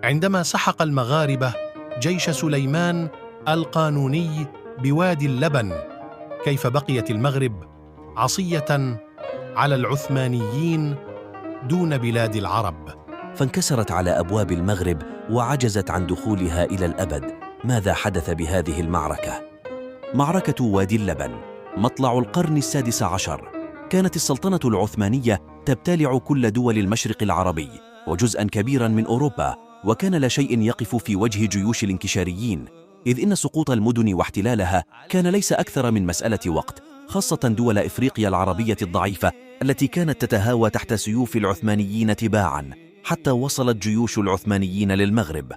عندما سحق المغاربة جيش سليمان القانوني بوادي اللبن، كيف بقيت المغرب عصية على العثمانيين دون بلاد العرب. فانكسرت على أبواب المغرب وعجزت عن دخولها إلى الأبد. ماذا حدث بهذه المعركة؟ معركة وادي اللبن، مطلع القرن السادس عشر. كانت السلطنة العثمانية تبتلع كل دول المشرق العربي وجزءاً كبيراً من أوروبا، وكان لا شيء يقف في وجه جيوش الانكشاريين، إذ إن سقوط المدن واحتلالها كان ليس أكثر من مسألة وقت، خاصة دول إفريقيا العربية الضعيفة التي كانت تتهاوى تحت سيوف العثمانيين تباعاً، حتى وصلت جيوش العثمانيين للمغرب.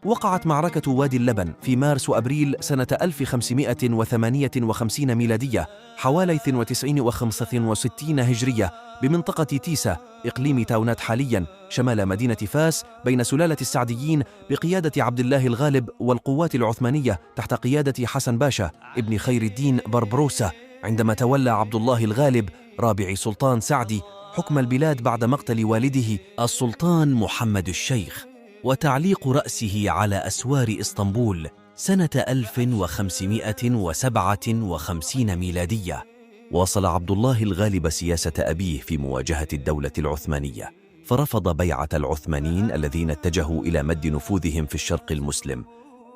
وقعت معركة وادي اللبن في مارس وأبريل سنة 1558 ميلادية، حوالي 92 و65 هجرية، بمنطقة تيسا، إقليم تاونات حالياً، شمال مدينة فاس، بين سلالة السعديين بقيادة عبد الله الغالب والقوات العثمانية تحت قيادة حسن باشا ابن خير الدين بربروسا، عندما تولى عبد الله الغالب رابع سلطان سعدي حكم البلاد بعد مقتل والده السلطان محمد الشيخ وتعليق رأسه على أسوار إسطنبول سنة 1557 ميلادية. واصل عبد الله الغالب سياسة أبيه في مواجهة الدولة العثمانية، فرفض بيعة العثمانيين الذين اتجهوا إلى مد نفوذهم في الشرق المسلم.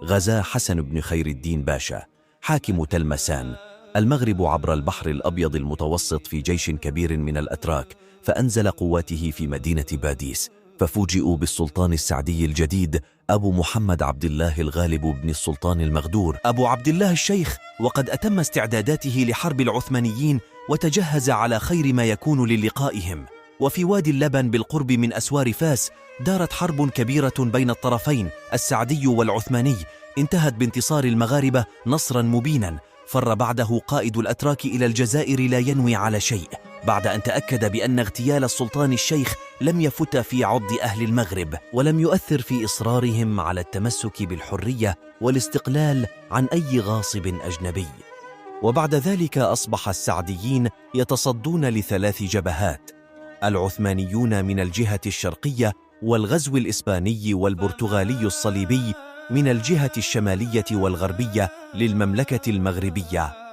غزا حسن بن خير الدين باشا حاكم تلمسان المغرب عبر البحر الأبيض المتوسط في جيش كبير من الأتراك، فأنزل قواته في مدينة باديس، ففوجئوا بالسلطان السعدي الجديد أبو محمد عبد الله الغالب بن السلطان المغدور أبو عبد الله الشيخ، وقد أتم استعداداته لحرب العثمانيين وتجهز على خير ما يكون للقائهم. وفي وادي اللبن بالقرب من أسوار فاس دارت حرب كبيرة بين الطرفين السعدي والعثماني، انتهت بانتصار المغاربة نصرا مبينا. فر بعده قائد الأتراك إلى الجزائر لا ينوي على شيء، بعد أن تأكد بأن اغتيال السلطان الشيخ لم يفت في عضد أهل المغرب، ولم يؤثر في إصرارهم على التمسك بالحرية والاستقلال عن أي غاصب أجنبي. وبعد ذلك أصبح السعديين يتصدون لثلاث جبهات: العثمانيون من الجهة الشرقية، والغزو الإسباني والبرتغالي الصليبي من الجهة الشمالية والغربية للمملكة المغربية.